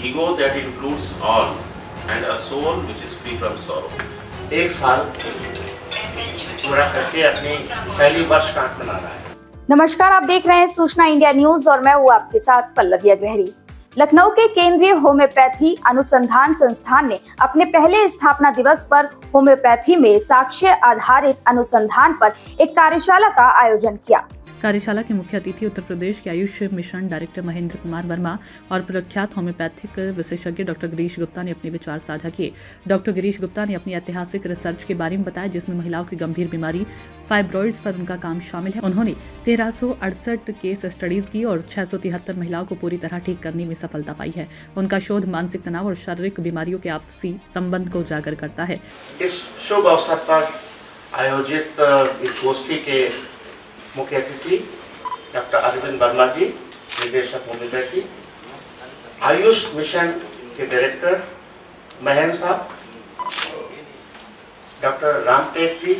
ego that includes all, and a soul which is free from sorrow. एक साल पूरा करके अपनी पहली वर्षगांठ मना रहा है। नमस्कार, आप देख रहे हैं सूचना इंडिया न्यूज और मैं हूँ आपके साथ पल्लवी अग्रहरी। लखनऊ के केंद्रीय होम्योपैथी अनुसंधान संस्थान ने अपने पहले स्थापना दिवस पर होम्योपैथी में साक्ष्य आधारित अनुसंधान पर एक कार्यशाला का आयोजन किया। कार्यशाला के मुख्य अतिथि उत्तर प्रदेश के आयुष मिशन डायरेक्टर महेंद्र कुमार वर्मा और प्रख्यात होम्योपैथिक विशेषज्ञ डॉक्टर गिरीश गुप्ता ने अपने विचार साझा किए। डॉक्टर गिरीश गुप्ता ने अपनी ऐतिहासिक रिसर्च के बारे में बताया, जिसमें महिलाओं की गंभीर बीमारी फाइब्रॉइड्स पर उनका काम शामिल है। उन्होंने 1368 केस स्टडीज की और 673 महिलाओं को पूरी तरह ठीक करने में सफलता पाई है। उनका शोध मानसिक तनाव और शारीरिक बीमारियों के आपसी संबंध को उजागर करता है। इस शुभ अवसर पर आयोजित इस गोष्ठी के मुख्य अतिथि डॉक्टर अरविंद वर्मा जी, निदेशक होम्योपैथी, आयुष मिशन के डायरेक्टर महेंद्र साहब, डॉक्टर रामटेक जी,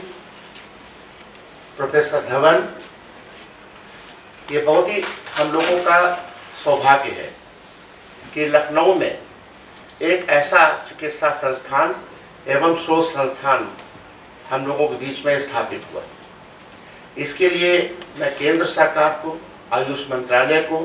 प्रोफेसर धवन। ये बहुत ही हम लोगों का सौभाग्य है कि लखनऊ में एक ऐसा चिकित्सा संस्थान एवं शोध संस्थान हम लोगों के बीच में स्थापित हुआ। इसके लिए मैं केंद्र सरकार को, आयुष मंत्रालय को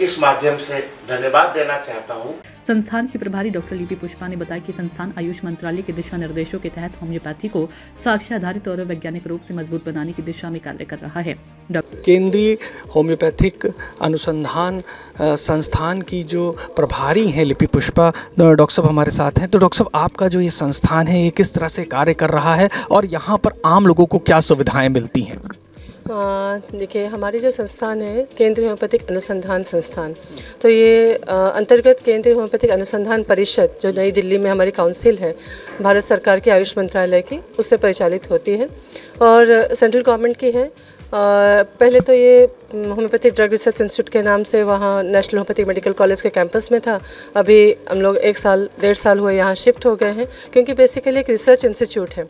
इस माध्यम से धन्यवाद देना चाहता हूं। संस्थान की प्रभारी डॉक्टर लिपि पुष्पा ने बताया कि संस्थान आयुष मंत्रालय के दिशा निर्देशों के तहत होम्योपैथी को साक्ष्य आधारित और वैज्ञानिक रूप से मजबूत बनाने की दिशा में कार्य कर रहा है। केंद्रीय होम्योपैथिक अनुसंधान संस्थान की जो प्रभारी हैं लिपि पुष्पा डॉक्टर साहब हमारे साथ हैं। तो डॉक्टर साहब, आपका जो ये संस्थान है ये किस तरह से कार्य कर रहा है और यहाँ पर आम लोगों को क्या सुविधाएं मिलती हैं? देखिए, हमारी जो संस्थान है केंद्रीय होम्योपैथिक अनुसंधान संस्थान, तो ये अंतर्गत केंद्रीय होम्योपैथिक अनुसंधान परिषद जो नई दिल्ली में हमारी काउंसिल है भारत सरकार के आयुष मंत्रालय की, उससे परिचालित होती है और सेंट्रल गवर्नमेंट की है। पहले तो ये होम्योपैथिक ड्रग रिसर्च इंस्टीट्यूट के नाम से वहाँ नेशनल होम्योपैथिक मेडिकल कॉलेज के कैंपस में था। अभी हम लोग 1-1.5 हुए यहाँ शिफ्ट हो गए हैं, क्योंकि बेसिकली एक रिसर्च इंस्टीट्यूट है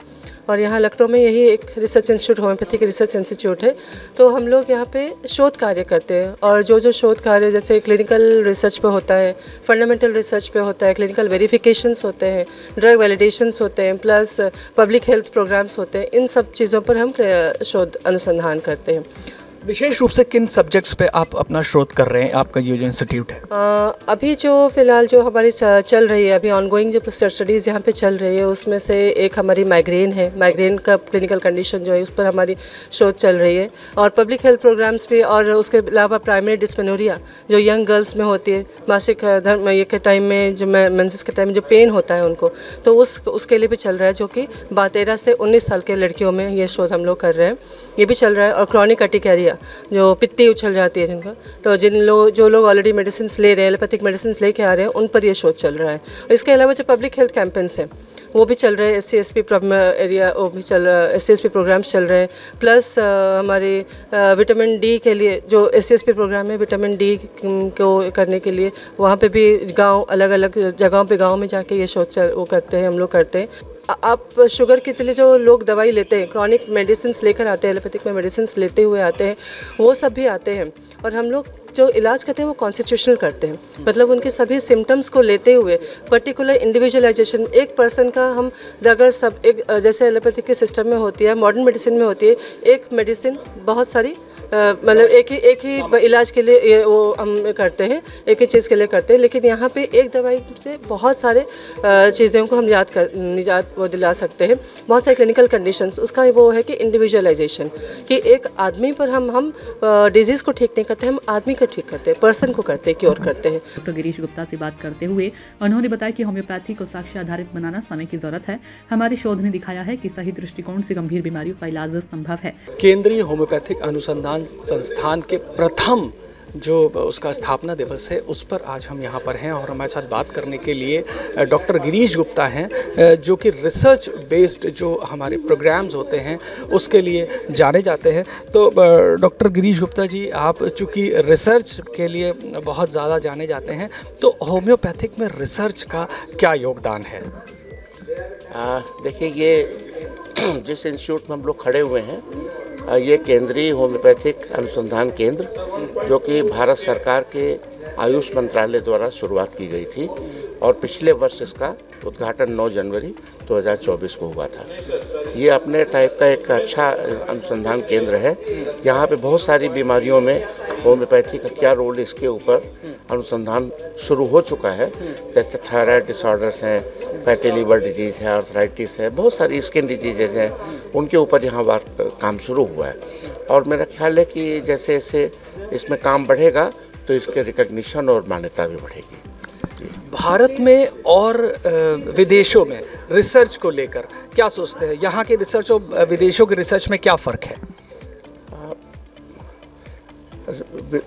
और यहाँ लखनऊ में यही एक research institute homeopathic research institute है। तो हम लोग यहाँ पे शोध कार्य करते हैं और जो शोध कार्य जैसे क्लिनिकल रिसर्च पे होता है, फंडामेंटल रिसर्च पे होता है, क्लिनिकल वेरिफिकेशंस होते हैं, ड्रग वैलिडेशंस होते हैं, प्लस पब्लिक हेल्थ प्रोग्राम्स होते हैं, इन सब चीज़ों पर हम शोध अनुसंधान करते हैं। विशेष रूप से किन सब्जेक्ट्स पे आप अपना शोध कर रहे हैं, आपका ये जो इंस्टीट्यूट है? अभी जो फ़िलहाल जो हमारी चल रही है, अभी ऑनगोइंग जो स्टडीज़ यहाँ पे चल रही है, उसमें से एक हमारी माइग्रेन है। माइग्रेन का क्लिनिकल कंडीशन जो है उस पर हमारी शोध चल रही है और पब्लिक हेल्थ प्रोग्राम्स भी। और उसके अलावा प्राइमरी डिस्मेनोरिया जो यंग गर्ल्स में होती है, मासिक धर्म ये के टाइम में, जो मेंसेस के टाइम में जो पेन होता है उनको, तो उसके लिए भी चल रहा है, जो कि 13 से 19 साल के लड़कियों में ये शोध हम लोग कर रहे हैं, ये भी चल रहा है। और क्रॉनिक अर्टिकेरिया जो पित्ती उछल जाती है जिनका, तो जो लोग ऑलरेडी मेडिसिन ले रहे हैं, एलोपैथिक मेडिसिन लेके आ रहे हैं, उन पर ये शोध चल रहा है। इसके अलावा जो पब्लिक हेल्थ कैंपेन्स हैं वो भी चल रहे हैं, SC/ST एरिया वो भी चल रहा है, SC/ST प्रोग्राम्स चल रहे हैं। प्लस हमारे विटामिन डी के लिए जो SC/ST प्रोग्राम है, विटामिन डी को करने के लिए वहाँ पे भी गांव, अलग अलग जगहों पे गांव में जाके ये शोध वो करते हैं, हम लोग करते हैं। आप शुगर के लिए जो लोग दवाई लेते हैं, क्रॉनिक मेडिसिन लेकर आते हैं, एलोपैथिक में मेडिसिन लेते हुए आते हैं, वो सब भी आते हैं। और हम लोग जो इलाज करते हैं वो कॉन्स्टिट्यूशनल करते हैं, मतलब उनके सभी सिम्टम्स को लेते हुए पर्टिकुलर इंडिविजुअलाइजेशन एक पर्सन का हम अगर सब एक जैसे एलोपैथिक के सिस्टम में होती है, मॉडर्न मेडिसिन में होती है, एक मेडिसिन बहुत सारी मतलब एक ही इलाज के लिए वो हम करते हैं, एक ही चीज़ के लिए करते हैं। लेकिन यहाँ पे एक दवाई से बहुत सारे चीज़ों को हम निजात वो दिला सकते हैं, बहुत सारे क्लिनिकल कंडीशंस। उसका वो है कि इंडिविजुअलाइजेशन, कि एक आदमी पर हम डिजीज़ को ठीक नहीं करते, हम आदमी को ठीक करते हैं, पर्सन को करते हैं, क्योर करते हैं। डॉक्टर गिरीश गुप्ता से बात करते हुए उन्होंने बताया कि होम्योपैथी को साक्ष्य आधारित बनाना समय की जरूरत है। हमारे शोध ने दिखाया है कि सही दृष्टिकोण से गंभीर बीमारियों का इलाज संभव है। केंद्रीय होम्योपैथिक अनुसंधान संस्थान के प्रथम जो उसका स्थापना दिवस है उस पर आज हम यहाँ पर हैं और हमारे साथ बात करने के लिए डॉक्टर गिरीश गुप्ता हैं, जो कि रिसर्च बेस्ड जो हमारे प्रोग्राम्स होते हैं उसके लिए जाने जाते हैं। तो डॉक्टर गिरीश गुप्ता जी, आप चूँकि रिसर्च के लिए बहुत ज़्यादा जाने जाते हैं, तो होम्योपैथिक में रिसर्च का क्या योगदान है? देखिए, ये जिस इंस्टीट्यूट में हम लोग खड़े हुए हैं, ये केंद्रीय होम्योपैथिक अनुसंधान केंद्र, जो कि भारत सरकार के आयुष मंत्रालय द्वारा शुरुआत की गई थी और पिछले वर्ष इसका उद्घाटन 9 जनवरी 2024 को हुआ था। ये अपने टाइप का एक अच्छा अनुसंधान केंद्र है। यहाँ पे बहुत सारी बीमारियों में होम्योपैथी का क्या रोल, इसके ऊपर अनुसंधान शुरू हो चुका है। जैसे थायराइड डिसऑर्डर्स हैं, फैटी लिवर डिजीज़ है, आर्थराइटिस है, बहुत सारी स्किन डिजीजेज हैं, उनके ऊपर यहाँ काम शुरू हुआ है। और मेरा ख्याल है कि जैसे जैसे इसमें काम बढ़ेगा तो इसके रिकग्निशन और मान्यता भी बढ़ेगी। भारत में और विदेशों में रिसर्च को लेकर क्या सोचते हैं? यहाँ के रिसर्च और विदेशों के रिसर्च में क्या फ़र्क है?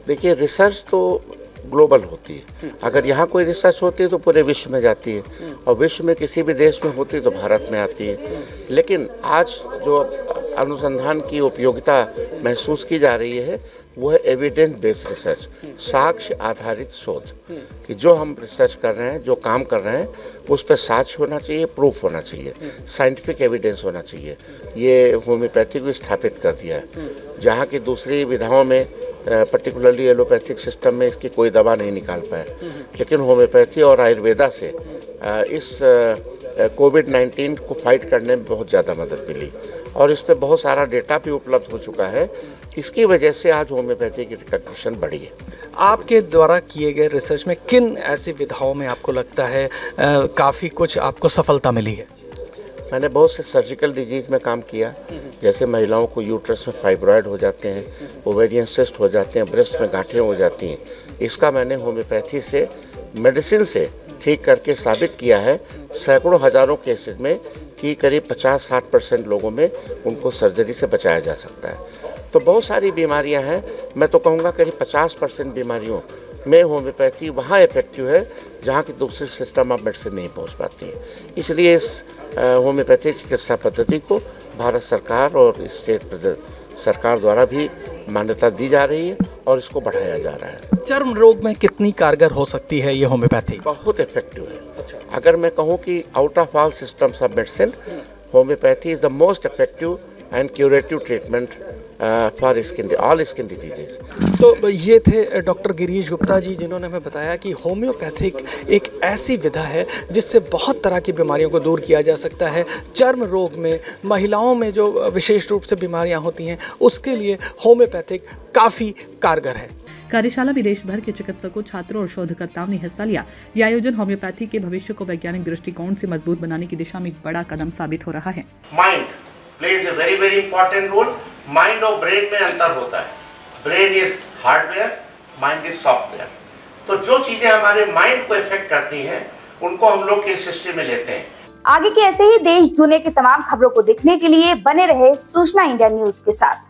देखिए, रिसर्च तो ग्लोबल होती है। अगर यहाँ कोई रिसर्च होती है तो पूरे विश्व में जाती है, और विश्व में किसी भी देश में होती है तो भारत में आती है। लेकिन आज जो अनुसंधान की उपयोगिता महसूस की जा रही है वो है एविडेंस बेस्ड रिसर्च, साक्ष्य आधारित शोध। कि जो हम रिसर्च कर रहे हैं, जो काम कर रहे हैं, उस पर साक्ष्य होना चाहिए, प्रूफ होना चाहिए, साइंटिफिक एविडेंस होना चाहिए। ये होम्योपैथी को स्थापित कर दिया है, जहाँ की दूसरी विधाओं में पर्टिकुलरली एलोपैथिक सिस्टम में इसकी कोई दवा नहीं निकाल पाए। लेकिन होम्योपैथी और आयुर्वेदा से इस कोविड-19 को फाइट करने में बहुत ज़्यादा मदद मिली, और इस पर बहुत सारा डेटा भी उपलब्ध हो चुका है। इसकी वजह से आज होम्योपैथी की रिकग्निशन बढ़ी है। आपके द्वारा किए गए रिसर्च में किन ऐसी विधाओं में आपको लगता है काफ़ी कुछ आपको सफलता मिली है? मैंने बहुत से सर्जिकल डिजीज़ में काम किया, जैसे महिलाओं को यूट्रस में फाइब्रॉयड हो जाते हैं, ओवेरियन सिस्ट हो जाते हैं, ब्रेस्ट में गांठें हो जाती हैं। इसका मैंने होम्योपैथी से, मेडिसिन से ठीक करके साबित किया है सैकड़ों हज़ारों केसेस में कि करीब 50-60% लोगों में उनको सर्जरी से बचाया जा सकता है। तो बहुत सारी बीमारियां हैं, मैं तो कहूँगा करीब 50% बीमारियों में होम्योपैथी वहाँ इफेक्टिव है जहाँ की दूसरे सिस्टम ऑफ मेडिसिन नहीं पहुँच पाती हैं। इसलिए इस होम्योपैथी चिकित्सा पद्धति को भारत सरकार और स्टेट सरकार द्वारा भी मान्यता दी जा रही है और इसको बढ़ाया जा रहा है। चर्म रोग में कितनी कारगर हो सकती है ये होम्योपैथी? बहुत इफेक्टिव है। अगर मैं कहूँ कि out of all systems of medicine, homeopathy is the most effective and curative treatment for skin, all skin diseases. तो ये थे डॉक्टर गिरीश गुप्ता जी, जिन्होंने हमें बताया कि होम्योपैथिक एक ऐसी विधा है जिससे बहुत तरह की बीमारियों को दूर किया जा सकता है। चर्म रोग में, महिलाओं में जो विशेष रूप से बीमारियां होती हैं, उसके लिए होम्योपैथिक काफ़ी कारगर है। कार्यशाला में देश भर के चिकित्सकों, छात्रों और शोधकर्ताओं ने हिस्सा लिया। यह आयोजन होम्योपैथी के भविष्य को वैज्ञानिक दृष्टिकोण से मजबूत बनाने की दिशा में एक बड़ा कदम साबित हो रहा है। Mind plays a very very important role. Mind और ब्रेन में अंतर होता है। Brain is hardware, mind is software. तो जो चीजें हमारे माइंड को इफेक्ट करती हैं उनको हम लोग केस हिस्ट्री में लेते हैं। आगे की ऐसे ही देश दुनिया की तमाम खबरों को देखने के लिए बने रहे सूचना इंडिया न्यूज के साथ।